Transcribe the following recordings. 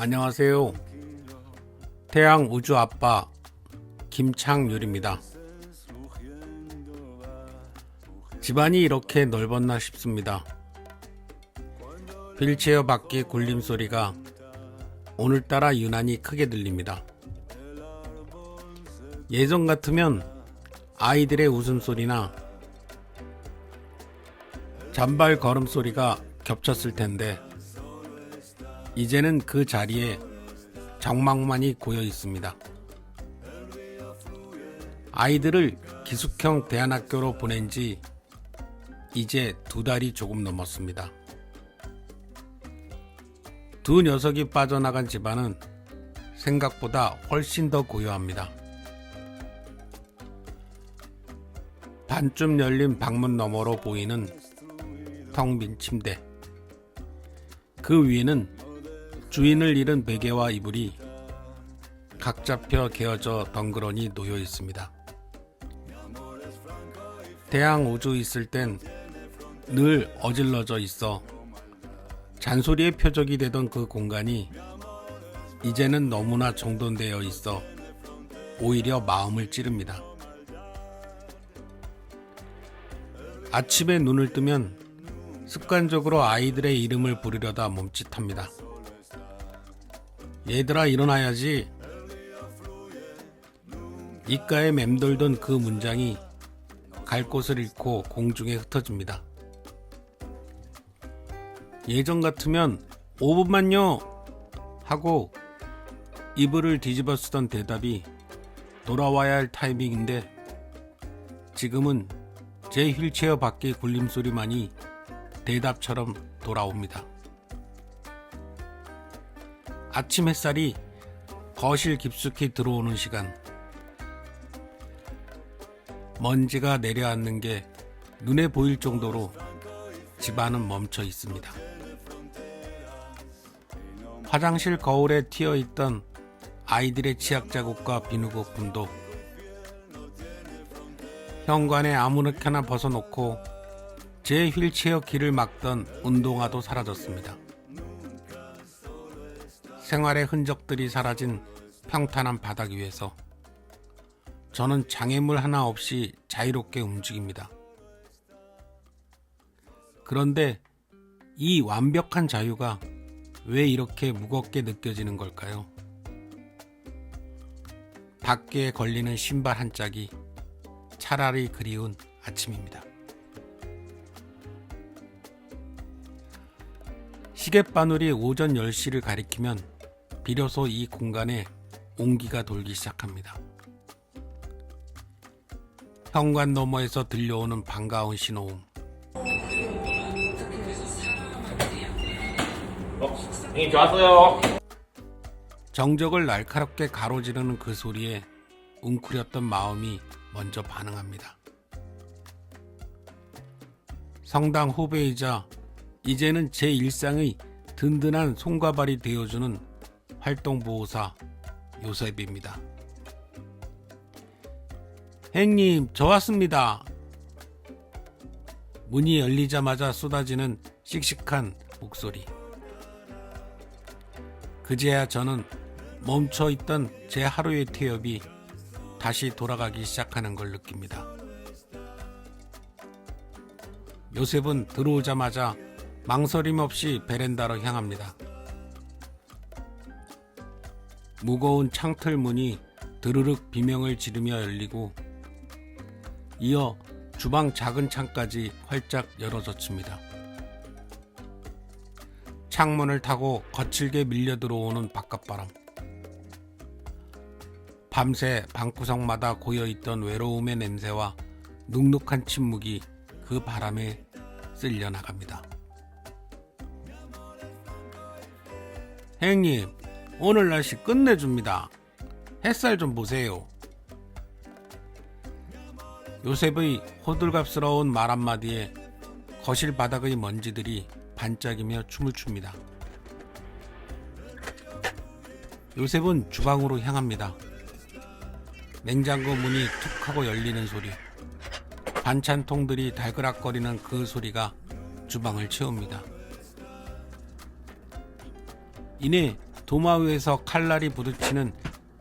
안녕하세요. 태양 우주 아빠 김창률입니다. 집안이 이렇게 넓었나 싶습니다. 휠체어 바퀴 굴림 소리가 오늘따라 유난히 크게 들립니다. 예전 같으면 아이들의 웃음소리나 잔발 걸음소리가 겹쳤을 텐데 이제는 그 자리에 정막만이 고여 있습니다. 아이들을 기숙형 대안학교로 보낸 지 이제 2달이 조금 넘었습니다. 두 녀석이 빠져나간 집안은 생각보다 훨씬 더 고요합니다. 반쯤 열린 방문 너머로 보이는 텅 빈 침대. 그 위에는 주인을 잃은 베개와 이불이 각 잡혀 개어져 덩그러니 놓여 있습니다. 태양 우주 있을 땐 늘 어질러져 있어 잔소리의 표적이 되던 그 공간이 이제는 너무나 정돈되어 있어 오히려 마음을 찌릅니다. 아침에 눈을 뜨면 습관적으로 아이들의 이름을 부르려다 멈칫합니다. 얘들아 일어나야지. 입가에 맴돌던 그 문장이 갈 곳을 잃고 공중에 흩어집니다. 예전 같으면 5분만요 하고 이불을 뒤집어 쓰던 대답이 돌아와야 할 타이밍인데 지금은 제 휠체어 바퀴 굴림 소리만이 대답처럼 돌아옵니다. 아침 햇살이 거실 깊숙이 들어오는 시간, 먼지가 내려앉는 게 눈에 보일 정도로 집안은 멈춰 있습니다. 화장실 거울에 튀어있던 아이들의 치약 자국과 비누 거품도 현관에 아무렇게나 벗어놓고 제 휠체어 길을 막던 운동화도 사라졌습니다. 생활의 흔적들이 사라진 평탄한 바닥 위에서 저는 장애물 하나 없이 자유롭게 움직입니다. 그런데 이 완벽한 자유가 왜 이렇게 무겁게 느껴지는 걸까요? 밖에 걸리는 신발 한 짝이 차라리 그리운 아침입니다. 시계바늘이 오전 10시를 가리키면 비로소 이 공간에 온기가 돌기 시작합니다. 현관 너머에서 들려오는 반가운 신호음. 형님 좋았어요. 정적을 날카롭게 가로지르는 그 소리에 웅크렸던 마음이 먼저 반응합니다. 성당 후배이자 이제는 제 일상의 든든한 손과 발이 되어주는 활동보호사 요셉입니다. 형님, 저 왔습니다. 문이 열리자마자 쏟아지는 씩씩한 목소리. 그제야 저는 멈춰있던 제 하루의 태엽이 다시 돌아가기 시작하는 걸 느낍니다. 요셉은 들어오자마자 망설임 없이 베란다로 향합니다. 무거운 창틀 문이 드르륵 비명을 지르며 열리고 이어 주방 작은 창까지 활짝 열어젖힙니다. 창문을 타고 거칠게 밀려 들어오는 바깥바람. 밤새 방구석마다 고여있던 외로움의 냄새와 눅눅한 침묵이 그 바람에 쓸려 나갑니다. 형님, 오늘 날씨 끝내줍니다. 햇살 좀 보세요. 요셉의 호들갑스러운 말 한마디에 거실 바닥의 먼지들이 반짝이며 춤을 춥니다. 요셉은 주방으로 향합니다. 냉장고 문이 툭 하고 열리는 소리, 반찬통들이 달그락거리는 그 소리가 주방을 채웁니다. 이내 도마 위에서 칼날이 부딪히는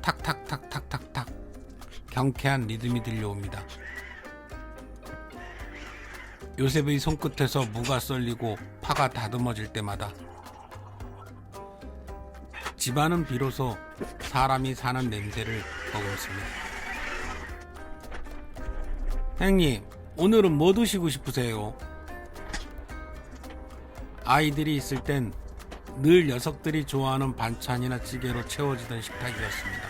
탁탁탁탁탁탁 경쾌한 리듬이 들려옵니다. 요셉의 손끝에서 무가 썰리고 파가 다듬어질 때마다 집안은 비로소 사람이 사는 냄새를 머금습니다. 형님, 오늘은 뭐 드시고 싶으세요? 아이들이 있을 땐 늘 녀석들이 좋아하는 반찬이나 찌개로 채워지던 식탁이었습니다.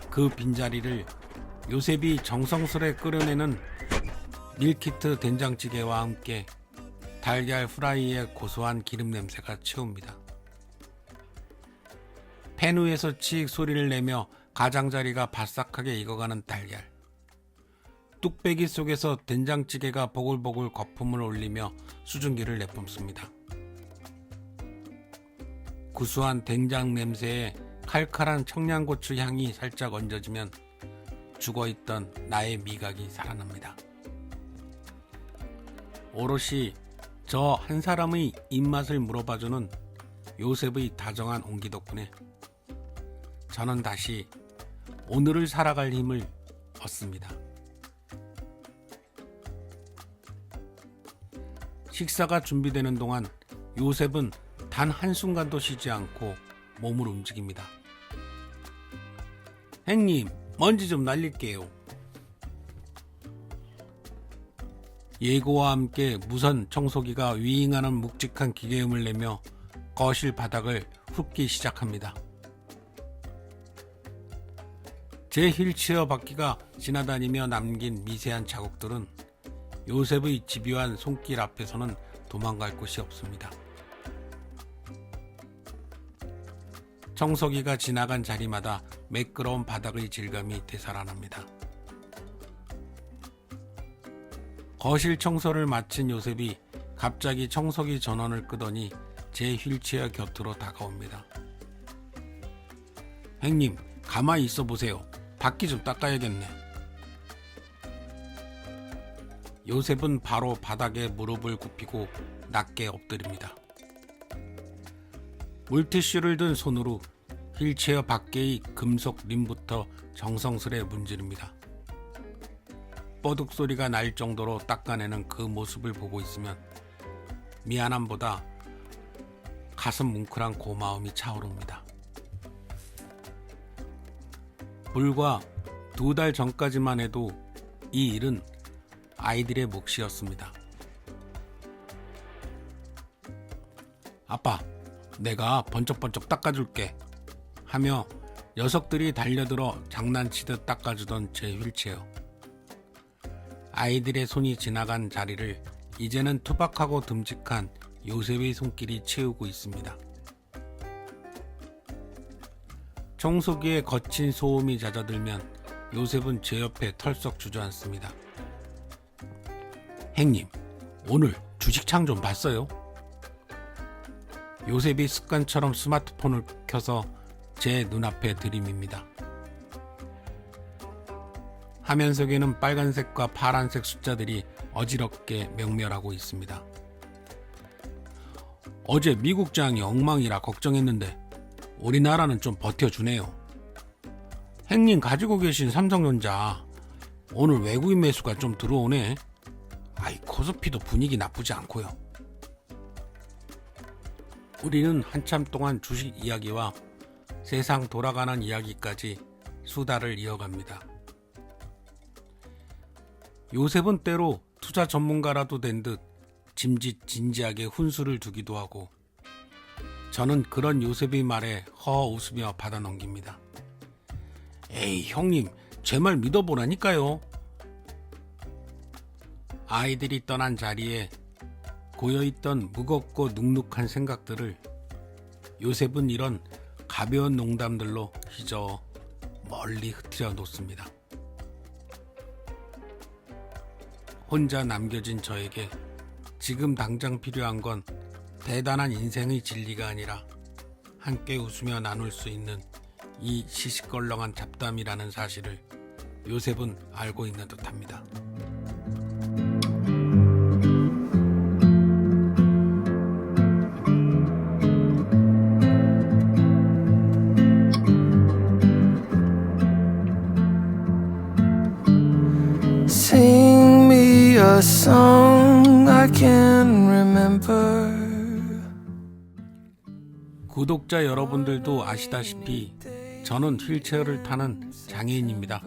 그 빈자리를 요셉이 정성스레 끓여내는 밀키트 된장찌개와 함께 달걀 후라이의 고소한 기름 냄새가 채웁니다. 팬 위에서 치익 소리를 내며 가장자리가 바싹하게 익어가는 달걀. 뚝배기 속에서 된장찌개가 보글보글 거품을 올리며 수증기를 내뿜습니다. 구수한 된장 냄새에 칼칼한 청양고추 향이 살짝 얹어지면 죽어있던 나의 미각이 살아납니다. 오롯이 저 한 사람의 입맛을 물어봐주는 요셉의 다정한 온기 덕분에 저는 다시 오늘을 살아갈 힘을 얻습니다. 식사가 준비되는 동안 요셉은 단 한순간도 쉬지 않고 몸을 움직입니다. 형님, 먼지 좀 날릴게요. 예고와 함께 무선 청소기가 윙하는 묵직한 기계음을 내며 거실 바닥을 훑기 시작합니다. 제 휠체어 바퀴가 지나다니며 남긴 미세한 자국들은 요셉의 집요한 손길 앞에서는 도망갈 곳이 없습니다. 청소기가 지나간 자리마다 매끄러운 바닥의 질감이 되살아납니다. 거실 청소를 마친 요셉이 갑자기 청소기 전원을 끄더니 제 휠체어 곁으로 다가옵니다. 형님, 가만히 있어 보세요. 바퀴 좀 닦아야겠네. 요셉은 바로 바닥에 무릎을 굽히고 낮게 엎드립니다. 물티슈를 든 손으로 휠체어 밖의 금속 림부터 정성스레 문지릅니다. 뻐둑 소리가 날 정도로 닦아내는 그 모습을 보고 있으면 미안함보다 가슴 뭉클한 고마움이 차오릅니다. 불과 2달 전까지만 해도 이 일은 아이들의 몫이었습니다. 아빠, 내가 번쩍번쩍 닦아줄게 하며 녀석들이 달려들어 장난치듯 닦아주던 제 휠체어. 아이들의 손이 지나간 자리를 이제는 투박하고 듬직한 요셉의 손길이 채우고 있습니다. 청소기에 거친 소음이 잦아들면 요셉은 제 옆에 털썩 주저앉습니다. 형님, 오늘 주식창 좀 봤어요? 요셉이 습관처럼 스마트폰을 켜서 제 눈앞에 들이밉니다. 화면 속에는 빨간색과 파란색 숫자들이 어지럽게 명멸하고 있습니다. 어제 미국장이 엉망이라 걱정했는데 우리나라는 좀 버텨주네요. 형님 가지고 계신 삼성전자 오늘 외국인 매수가 좀 들어오네. 코스피도 분위기 나쁘지 않고요. 우리는 한참 동안 주식 이야기와 세상 돌아가는 이야기까지 수다를 이어갑니다. 요셉은 때로 투자 전문가라도 된 듯 진지하게 훈수를 두기도 하고 저는 그런 요셉의 말에 허 웃으며 받아 넘깁니다. 에이 형님, 제 말 믿어보라니까요. 아이들이 떠난 자리에 고여있던 무겁고 눅눅한 생각들을 요셉은 이런 가벼운 농담들로 휘저어 멀리 흩트려 놓습니다. 혼자 남겨진 저에게 지금 당장 필요한 건 대단한 인생의 진리가 아니라 함께 웃으며 나눌 수 있는 이 시시껄렁한 잡담이라는 사실을 요셉은 알고 있는 듯합니다. Sing me a song I can remember. 구독자 여러분들도 아시다시피 저는 휠체어를 타는 장애인입니다.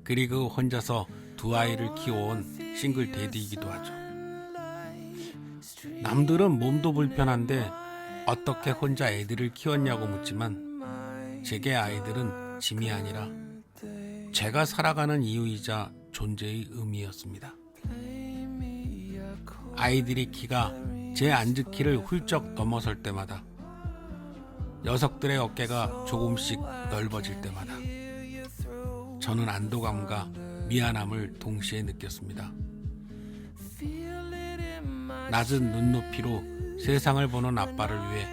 그리고 혼자서 두 아이를 키워온 싱글 데디이기도 하죠. 남들은 몸도 불편한데 어떻게 혼자 애들을 키웠냐고 묻지만 제게 아이들은 짐이 아니라 제가 살아가는 이유이자 존재의 의미였습니다. 아이들이 키가 제 앉은 키를 훌쩍 넘어설 때마다, 녀석들의 어깨가 조금씩 넓어질 때마다 저는 안도감과 미안함을 동시에 느꼈습니다. 낮은 눈높이로 세상을 보는 아빠를 위해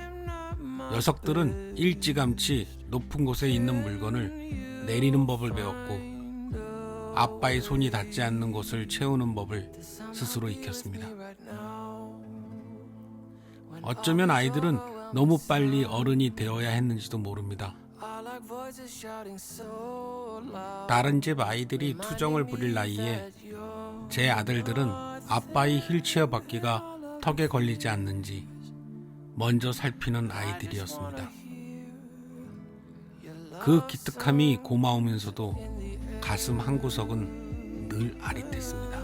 녀석들은 일찌감치 높은 곳에 있는 물건을 내리는 법을 배웠고 아빠의 손이 닿지 않는 곳을 채우는 법을 스스로 익혔습니다. 어쩌면 아이들은 너무 빨리 어른이 되어야 했는지도 모릅니다. 다른 집 아이들이 투정을 부릴 나이에 제 아들들은 아빠의 휠체어 바퀴가 턱에 걸리지 않는지 먼저 살피는 아이들이었습니다. 그 기특함이 고마우면서도 가슴 한구석은 늘 아릿했습니다.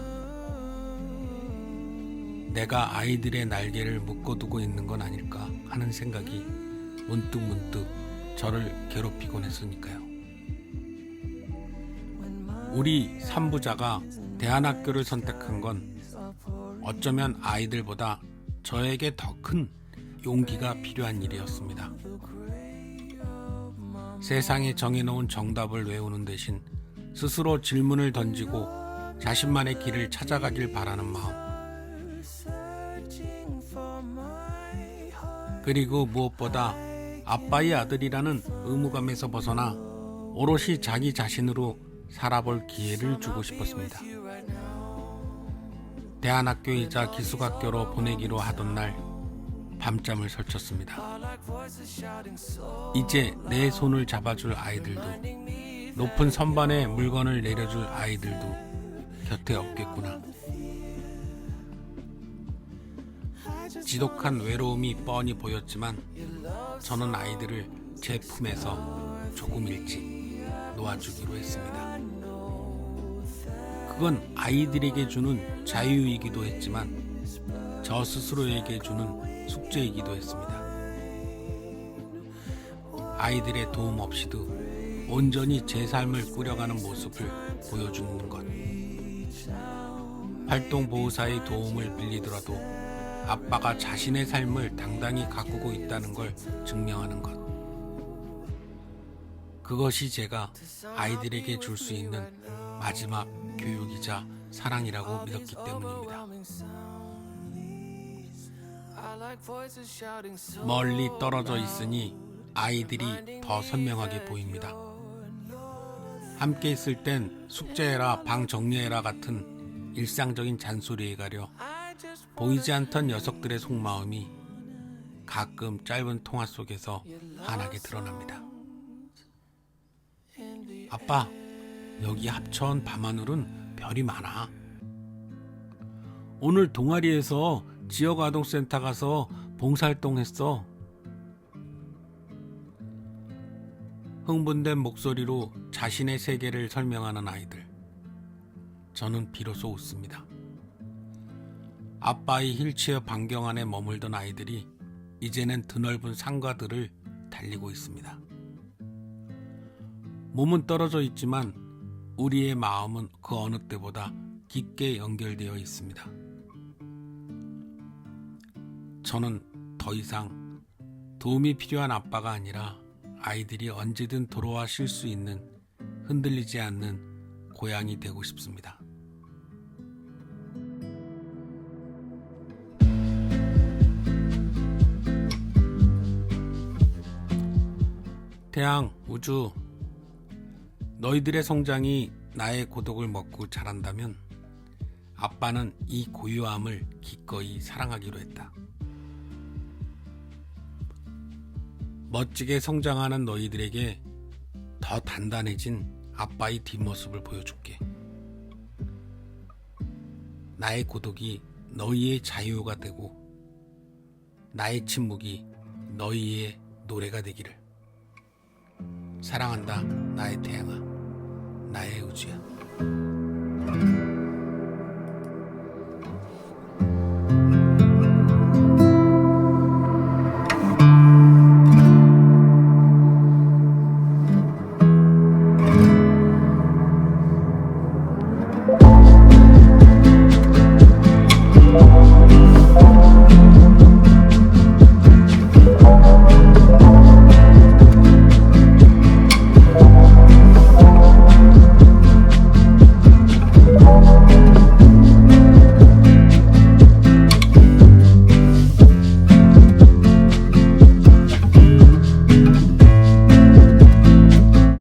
내가 아이들의 날개를 묶어두고 있는 건 아닐까 하는 생각이 문득문득 저를 괴롭히곤 했으니까요. 우리 삼부자가 대안학교를 선택한 건 어쩌면 아이들보다 저에게 더 큰 용기가 필요한 일이었습니다. 세상에 정해놓은 정답을 외우는 대신 스스로 질문을 던지고 자신만의 길을 찾아가길 바라는 마음, 그리고 무엇보다 아빠의 아들이라는 의무감에서 벗어나 오롯이 자기 자신으로 살아볼 기회를 주고 싶었습니다. 대안학교이자 기숙학교로 보내기로 하던 날 밤잠을 설쳤습니다. 이제 내 손을 잡아줄 아이들도, 높은 선반에 물건을 내려줄 아이들도 곁에 없겠구나. 지독한 외로움이 뻔히 보였지만 저는 아이들을 제 품에서 조금 일찍 놓아주기로 했습니다. 그건 아이들에게 주는 자유이기도 했지만 저 스스로에게 주는 숙제이기도 했습니다. 아이들의 도움 없이도 온전히 제 삶을 꾸려가는 모습을 보여주는 것, 활동보호사의 도움을 빌리더라도 아빠가 자신의 삶을 당당히 가꾸고 있다는 걸 증명하는 것, 그것이 제가 아이들에게 줄 수 있는 마지막 교육이자 사랑이라고 믿었기 때문입니다. 멀리 떨어져 있으니 아이들이 더 선명하게 보입니다. 함께 있을 땐 숙제해라, 방 정리해라 같은 일상적인 잔소리에 가려 보이지 않던 녀석들의 속마음이 가끔 짧은 통화 속에서 환하게 드러납니다. 아빠, 여기 합천 밤하늘은 별이 많아. 오늘 동아리에서 지역아동센터 가서 봉사활동 했어. 흥분된 목소리로 자신의 세계를 설명하는 아이들. 저는 비로소 웃습니다. 아빠의 휠체어 반경 안에 머물던 아이들이 이제는 드넓은 상가들을 달리고 있습니다. 몸은 떨어져 있지만 우리의 마음은 그 어느 때보다 깊게 연결되어 있습니다. 저는 더 이상 도움이 필요한 아빠가 아니라 아이들이 언제든 돌아와 쉴 수 있는 흔들리지 않는 고향이 되고 싶습니다. 태양, 우주, 너희들의 성장이 나의 고독을 먹고 자란다면 아빠는 이 고요함을 기꺼이 사랑하기로 했다. 멋지게 성장하는 너희들에게 더 단단해진 아빠의 뒷모습을 보여줄게. 나의 고독이 너희의 자유가 되고 나의 침묵이 너희의 노래가 되기를. 사랑한다 나의 태양아, 나의 우주야.